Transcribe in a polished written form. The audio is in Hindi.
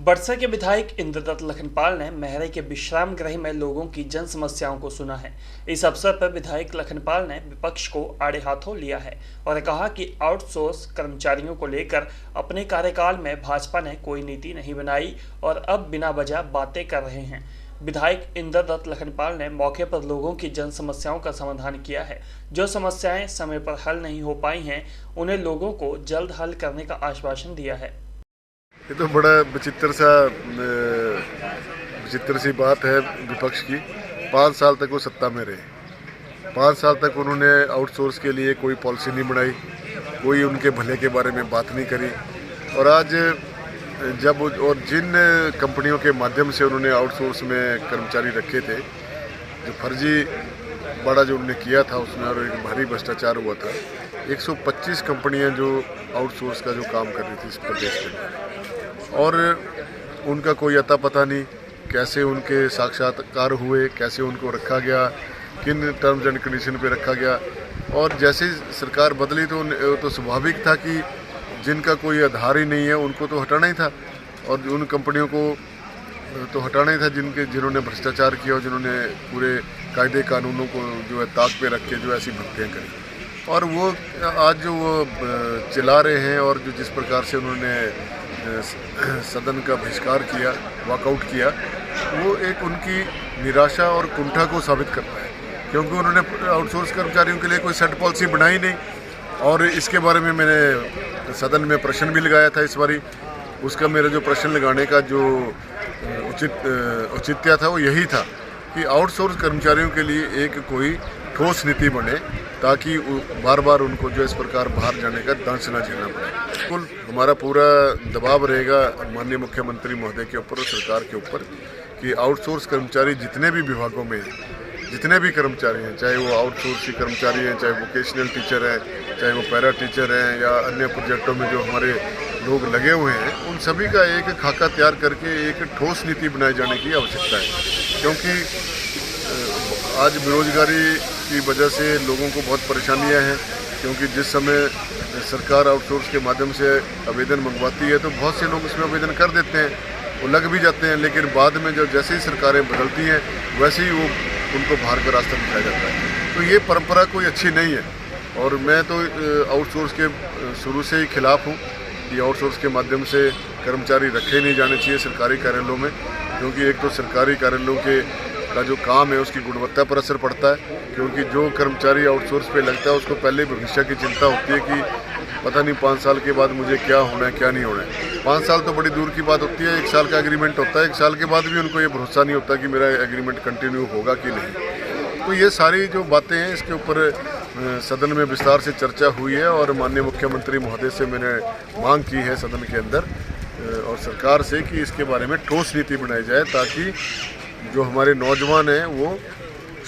बड़सा के विधायक इंद्रदत्त लखनपाल ने महरे के विश्राम गृह में लोगों की जन समस्याओं को सुना है। इस अवसर पर विधायक लखनपाल ने विपक्ष को आड़े हाथों लिया है और कहा कि आउटसोर्स कर्मचारियों को लेकर अपने कार्यकाल में भाजपा ने कोई नीति नहीं बनाई और अब बिना वजह बातें कर रहे हैं। विधायक इंद्रदत्त लखनपाल ने मौके पर लोगों की जन समस्याओं का समाधान किया है। जो समस्याएं समय पर हल नहीं हो पाई हैं, उन्हें लोगों को जल्द हल करने का आश्वासन दिया है। ये तो बड़ा विचित्र सी बात है विपक्ष की। 5 साल तक वो सत्ता में रहे। 5 साल तक उन्होंने आउटसोर्स के लिए कोई पॉलिसी नहीं बनाई, कोई उनके भले के बारे में बात नहीं करी। और आज जब और जिन कंपनियों के माध्यम से उन्होंने आउटसोर्स में कर्मचारी रखे थे, जो फर्जी बड़ा जो उन्होंने किया था उसमें और एक भारी भ्रष्टाचार हुआ था। 125 कंपनियां जो आउटसोर्स का जो काम कर रही थी इस प्रदेश के अंदर, और उनका कोई अता पता नहीं, कैसे उनके साक्षात्कार हुए, कैसे उनको रखा गया, किन टर्म्स एंड कंडीशन पे रखा गया। और जैसे ही सरकार बदली तो स्वाभाविक था कि जिनका कोई आधार ही नहीं है उनको तो हटाना ही था, और उन कंपनियों को तो हटाना ही था जिन्होंने भ्रष्टाचार किया और जिन्होंने पूरे कायदे कानूनों को जो है ताक पे रख के जो ऐसी भर्तियाँ करी। और वो आज जो वो चिल्ला रहे हैं और जो जिस प्रकार से उन्होंने सदन का बहिष्कार किया, वॉकआउट किया, वो एक उनकी निराशा और कुंठा को साबित करता है, क्योंकि उन्होंने आउटसोर्स कर्मचारियों के लिए कोई सेट पॉलिसी बनाई नहीं। और इसके बारे में मैंने सदन में प्रश्न भी लगाया था इस बारी। उसका मेरा जो प्रश्न लगाने का जो औचित्य था वो यही था कि आउटसोर्स कर्मचारियों के लिए एक कोई ठोस नीति बने, ताकि बार बार उनको जो इस प्रकार बाहर जाने का दंश न झेलना पड़े। बिल्कुल हमारा पूरा दबाव रहेगा माननीय मुख्यमंत्री महोदय के ऊपर और सरकार के ऊपर कि आउटसोर्स कर्मचारी जितने भी विभागों में हैं, जितने भी कर्मचारी हैं, चाहे वो आउटसोर्स के कर्मचारी हैं, चाहे वोकेशनल टीचर हैं, चाहे वो पैरा टीचर हैं, या अन्य प्रोजेक्टों में जो हमारे लोग लगे हुए हैं, उन सभी का एक खाका तैयार करके एक ठोस नीति बनाए जाने की आवश्यकता है। क्योंकि आज बेरोजगारी की वजह से लोगों को बहुत परेशानियां हैं, क्योंकि जिस समय सरकार आउटसोर्स के माध्यम से आवेदन मंगवाती है तो बहुत से लोग उसमें आवेदन कर देते हैं, वो लग भी जाते हैं, लेकिन बाद में जब जैसे ही सरकारें बदलती हैं वैसे ही वो उनको बाहर का रास्ता दिखाया जाता है। तो ये परंपरा कोई अच्छी नहीं है, और मैं तो आउटसोर्स के शुरू से ही खिलाफ हूँ कि आउटसोर्स के माध्यम से कर्मचारी रखे नहीं जाने चाहिए सरकारी कार्यालयों में, क्योंकि एक तो सरकारी कार्यालयों का जो काम है उसकी गुणवत्ता पर असर पड़ता है। क्योंकि जो कर्मचारी आउटसोर्स पे लगता है उसको पहले भविष्य की चिंता होती है कि पता नहीं 5 साल के बाद मुझे क्या होना है, क्या नहीं होना है। 5 साल तो बड़ी दूर की बात होती है, 1 साल का एग्रीमेंट होता है, 1 साल के बाद भी उनको ये भरोसा नहीं होता कि मेरा एग्रीमेंट कंटिन्यू होगा कि नहीं। तो ये सारी जो बातें हैं इसके ऊपर सदन में विस्तार से चर्चा हुई है, और माननीय मुख्यमंत्री महोदय से मैंने मांग की है सदन के अंदर और सरकार से कि इसके बारे में ठोस नीति बनाई जाए, ताकि जो हमारे नौजवान हैं वो